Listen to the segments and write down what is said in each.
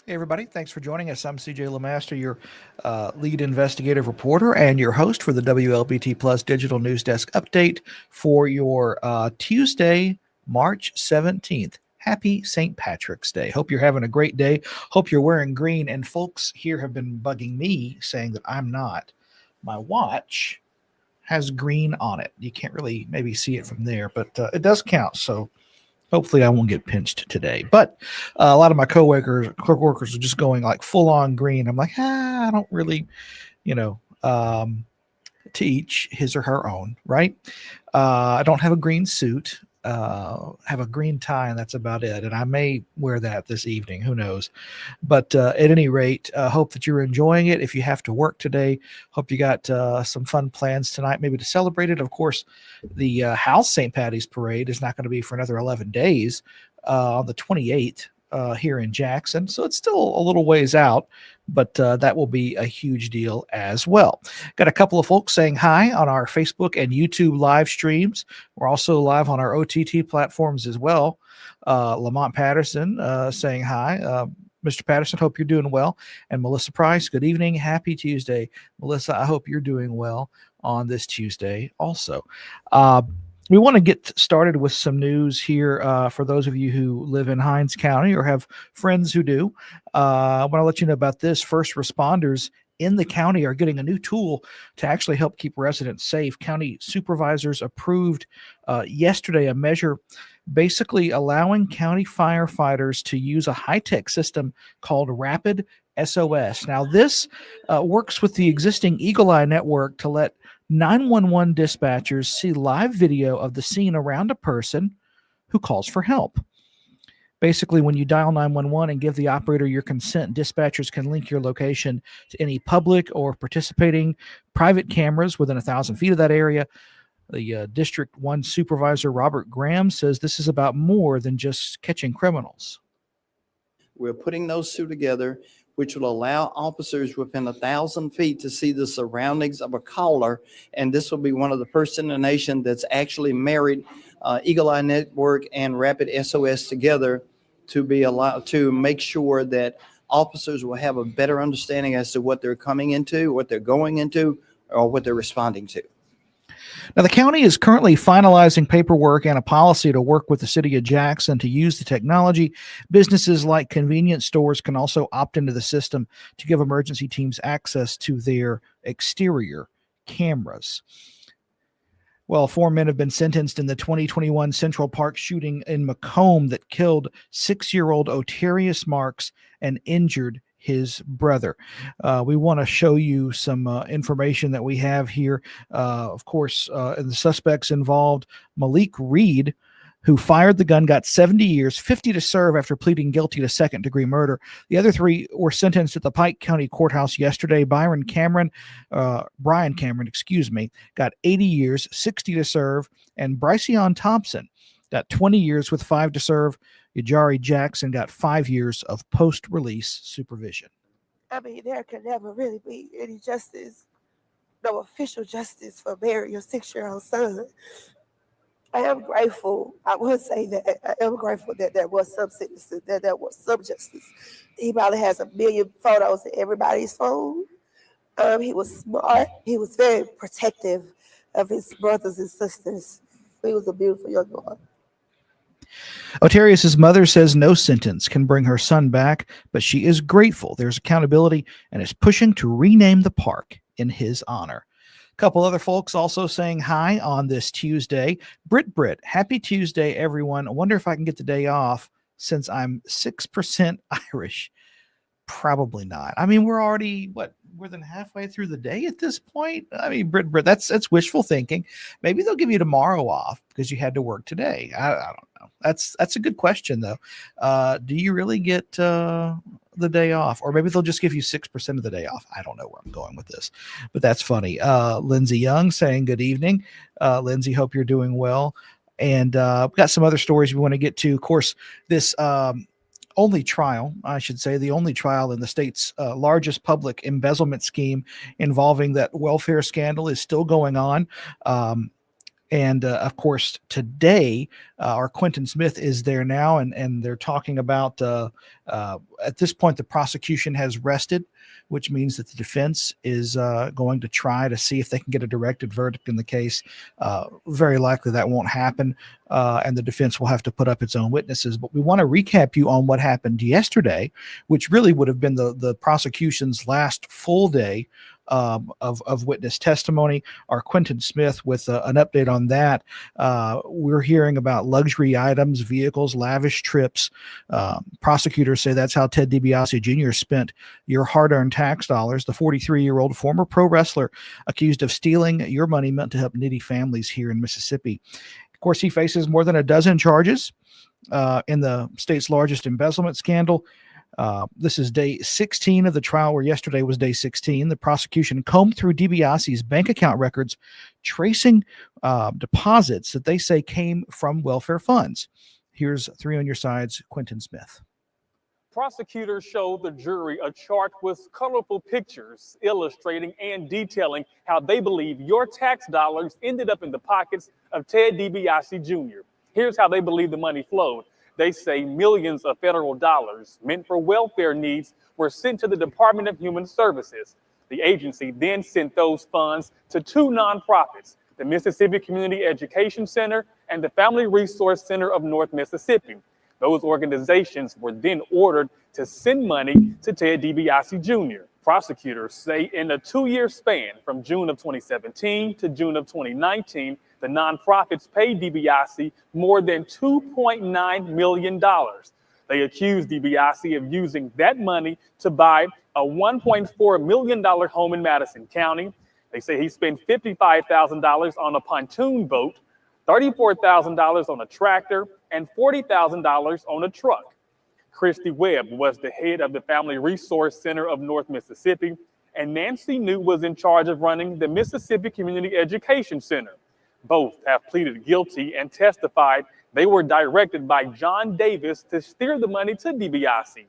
Hey, everybody. Thanks for joining us. I'm CJ LeMaster, your lead investigative reporter and your host for the WLBT Plus Digital News Desk update for your Tuesday, March 17th. Happy St. Patrick's Day. Hope you're having a great day. Hope you're wearing green. And folks here have been bugging me saying that I'm not. My watch has green on it. You can't really maybe see it from there, but it does count. So hopefully I won't get pinched today. But a lot of my coworkers are just going like full on green. I'm like, I don't really, to each his or her own, right? I don't have a green suit. Have a green tie, and that's about it. And I may wear that this evening. Who knows? But at any rate, hope that you're enjoying it. If you have to work today, hope you got some fun plans tonight, maybe to celebrate it. Of course, the House St. Patty's Parade is not going to be for another 11 days on the 28th. Here in Jackson. So it's still a little ways out, but that will be a huge deal as well. Got a couple of folks saying hi on our Facebook and YouTube live streams. We're also live on our OTT platforms as well. Lamont Patterson saying hi. Mr. Patterson, hope you're doing well. And Melissa Price, good evening. Happy Tuesday. Melissa, I hope you're doing well on this Tuesday also. We want to get started with some news here for those of you who live in Hinds County or have friends who do. I want to let you know about this. First responders in the county are getting a new tool to actually help keep residents safe. County supervisors approved yesterday a measure basically allowing county firefighters to use a high-tech system called Rapid SOS. Now, this works with the existing Eagle Eye network to let 911 dispatchers see live video of the scene around a person who calls for help. Basically, when you dial 911 and give the operator your consent, dispatchers can link your location to any public or participating private cameras within 1,000 feet of that area. The District 1 supervisor, Robert Graham, says this is about more than just catching criminals. We're putting those two together, which will allow officers within 1,000 feet to see the surroundings of a caller. And this will be one of the first in the nation that's actually married Eagle Eye Network and Rapid SOS together to be allowed to make sure that officers will have a better understanding as to what they're coming into, what they're going into, or what they're responding to. Now, the county is currently finalizing paperwork and a policy to work with the city of Jackson to use the technology. Businesses like convenience stores can also opt into the system to give emergency teams access to their exterior cameras. Well, 4 men have been sentenced in the 2021 Central Park shooting in Macomb that killed 6-year-old Otarius Marks and injured his brother. We want to show you some information that we have here. Of course, the suspects involved Malik Reed, who fired the gun, got 70 years, 50 to serve after pleading guilty to second-degree murder. The other three were sentenced at the Pike County Courthouse yesterday. Brian Cameron, got 80 years, 60 to serve, and Bryceon Thompson got 20 years with 5 to serve. Yajari Jackson got 5 years of post-release supervision. I mean, there can never really be any justice, no official justice for Barry, your 6-year-old son. I am grateful. I would say that I am grateful that there was some sentences, that there was some justice. He probably has a million photos in everybody's phone. He was smart. He was very protective of his brothers and sisters. He was a beautiful young boy. Otarius' mother says no sentence can bring her son back, but she is grateful there's accountability and is pushing to rename the park in his honor. A couple other folks also saying hi on this Tuesday. Britt, happy Tuesday, everyone. I wonder if I can get the day off since I'm 6% Irish. Probably not. I mean, we're already, more than halfway through the day at this point? I mean, Britt, that's wishful thinking. Maybe they'll give you tomorrow off because you had to work today. I don't know. That's a good question, though. Do you really get the day off? Or maybe they'll just give you 6% of the day off. I don't know where I'm going with this, but that's funny. Lindsay Young saying good evening. Lindsay, hope you're doing well. And we've got some other stories we want to get to. Of course, this the only trial in the state's largest public embezzlement scheme involving that welfare scandal is still going on. And of course, today, our Quentin Smith is there now, and they're talking about, at this point, the prosecution has rested, which means that the defense is going to try to see if they can get a directed verdict in the case. Very likely that won't happen, and the defense will have to put up its own witnesses. But we want to recap you on what happened yesterday, which really would have been the prosecution's last full day of witness testimony. Our Quentin Smith with an update on that. We're hearing about luxury items, vehicles, lavish trips. Prosecutors say that's how Ted DiBiase Jr. spent your hard-earned tax dollars. The 43-year-old former pro wrestler accused of stealing your money meant to help needy families here in Mississippi. Of course, he faces more than a dozen charges in the state's largest embezzlement scandal. This is day 16 of the trial, where yesterday was day 16. The prosecution combed through DiBiase's bank account records, tracing deposits that they say came from welfare funds. Here's 3 on Your Side's Quentin Smith. Prosecutors showed the jury a chart with colorful pictures illustrating and detailing how they believe your tax dollars ended up in the pockets of Ted DiBiase Jr. Here's how they believe the money flowed. They say millions of federal dollars meant for welfare needs were sent to the Department of Human Services. The agency then sent those funds to 2 nonprofits, the Mississippi Community Education Center and the Family Resource Center of North Mississippi. Those organizations were then ordered to send money to Ted DiBiase Jr. Prosecutors say in a 2-year span from June of 2017 to June of 2019, the nonprofits paid DiBiase more than $2.9 million. They accused DiBiase of using that money to buy a $1.4 million home in Madison County. They say he spent $55,000 on a pontoon boat, $34,000 on a tractor, and $40,000 on a truck. Christy Webb was the head of the Family Resource Center of North Mississippi, and Nancy New was in charge of running the Mississippi Community Education Center. Both have pleaded guilty and testified they were directed by John Davis to steer the money to DiBiase.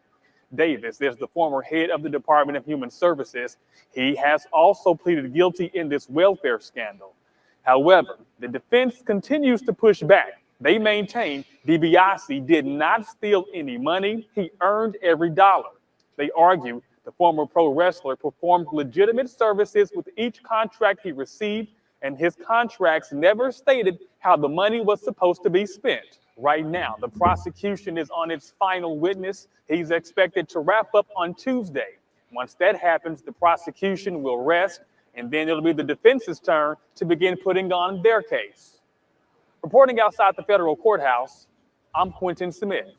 Davis is the former head of the Department of Human Services. He has also pleaded guilty in this welfare scandal. However, the defense continues to push back. They maintain DiBiase did not steal any money. He earned every dollar. They argue the former pro wrestler performed legitimate services with each contract he received, and his contracts never stated how the money was supposed to be spent. Right now, the prosecution is on its final witness. He's expected to wrap up on Tuesday. Once that happens, the prosecution will rest, and then it'll be the defense's turn to begin putting on their case. Reporting outside the federal courthouse, I'm Quentin Smith.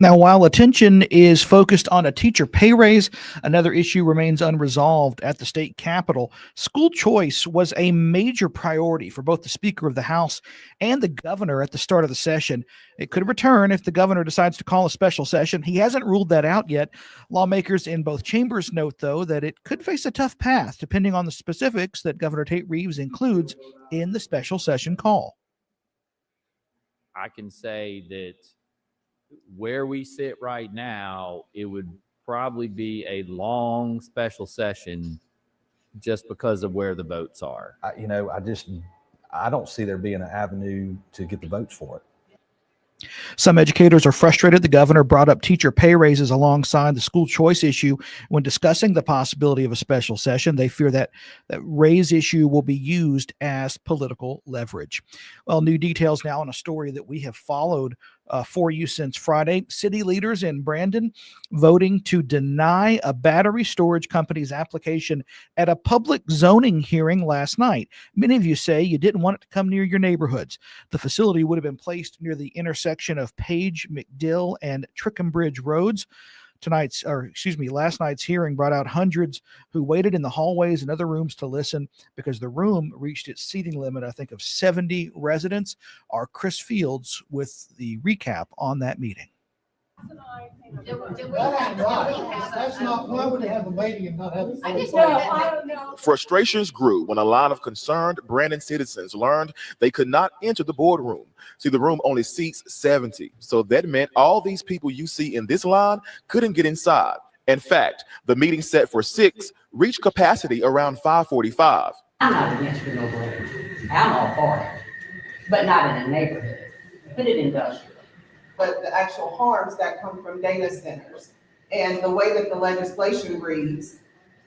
Now, while attention is focused on a teacher pay raise, another issue remains unresolved at the state capitol. School choice was a major priority for both the Speaker of the House and the governor at the start of the session. It could return if the governor decides to call a special session. He hasn't ruled that out yet. Lawmakers in both chambers note, though, that it could face a tough path depending on the specifics that Governor Tate Reeves includes in the special session call. I can say that where we sit right now, it would probably be a long special session just because of where the votes are. I don't see there being an avenue to get the votes for it. Some educators are frustrated the governor brought up teacher pay raises alongside the school choice issue when discussing the possibility of a special session. They fear that raise issue will be used as political leverage. Well, new details now on a story that we have followed for you since Friday. City leaders in Brandon voting to deny a battery storage company's application at a public zoning hearing last night. Many of you say you didn't want it to come near your neighborhoods. The facility would have been placed near the intersection of Page, McDill, and Trickham Roads. Last night's hearing brought out hundreds who waited in the hallways and other rooms to listen because the room reached its seating limit, I think, of 70 residents. Our Chris Fields with the recap on that meeting. That's not, why would they have a meeting and not have a? I don't know. Frustrations grew when a line of concerned Brandon citizens learned they could not enter the boardroom. See, the room only seats 70. So that meant all these people you see in this line couldn't get inside. In fact, the meeting set for 6 reached capacity around 5:45. I'm not against renewable energy. I'm all for it, but not in a neighborhood. Put it industrial. But the actual harms that come from data centers and the way that the legislation reads,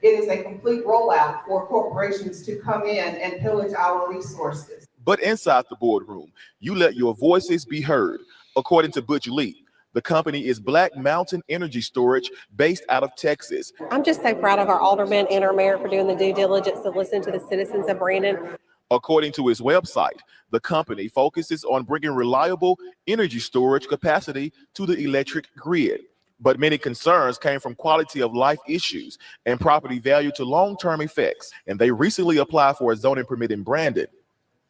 it is a complete rollout for corporations to come in and pillage our resources. But inside the boardroom, you let your voices be heard. According to Butch Lee, the company is Black Mountain Energy Storage based out of Texas. I'm just so proud of our aldermen and our mayor for doing the due diligence to listen to the citizens of Brandon. According to its website, the company focuses on bringing reliable energy storage capacity to the electric grid. But many concerns came from quality of life issues and property value to long-term effects. And they recently applied for a zoning permit in Brandon,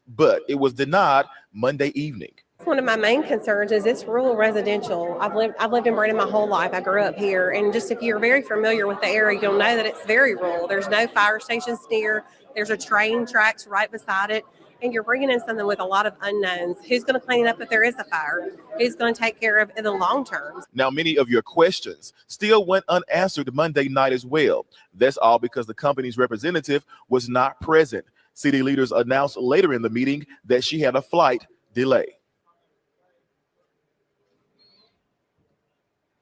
but it was denied Monday evening. One of my main concerns is it's rural residential. I've lived in Brandon my whole life. I grew up here. And just if you're very familiar with the area, you'll know that it's very rural. There's no fire stations near. There's a train tracks right beside it. And you're bringing in something with a lot of unknowns. Who's going to clean up if there is a fire? Who's going to take care of it in the long term? Now, many of your questions still went unanswered Monday night as well. That's all because the company's representative was not present. City leaders announced later in the meeting that she had a flight delay.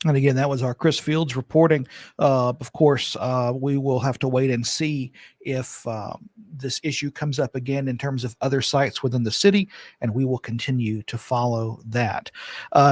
And again, that was our Chris Fields reporting. Of course, we will have to wait and see if this issue comes up again in terms of other sites within the city, and we will continue to follow that.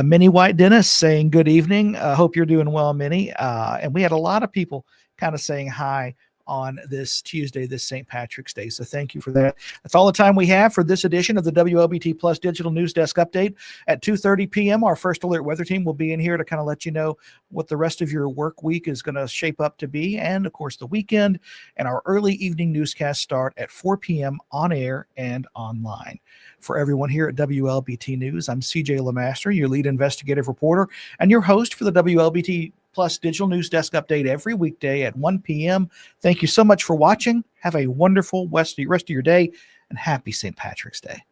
Minnie White Dennis saying good evening. Hope you're doing well, Minnie. And we had a lot of people kind of saying hi on this Tuesday, this St. Patrick's Day. So thank you for that. That's all the time we have for this edition of the WLBT Plus Digital News Desk Update. At 2:30 p.m., our First Alert weather team will be in here to kind of let you know what the rest of your work week is going to shape up to be, and of course the weekend. And our early evening newscasts start at 4 p.m. on air and online. For everyone here at WLBT News, I'm CJ LeMaster, your lead investigative reporter and your host for the WLBT Plus Digital News Desk Update every weekday at 1 p.m. Thank you so much for watching. Have a wonderful rest of your day, and happy St. Patrick's Day.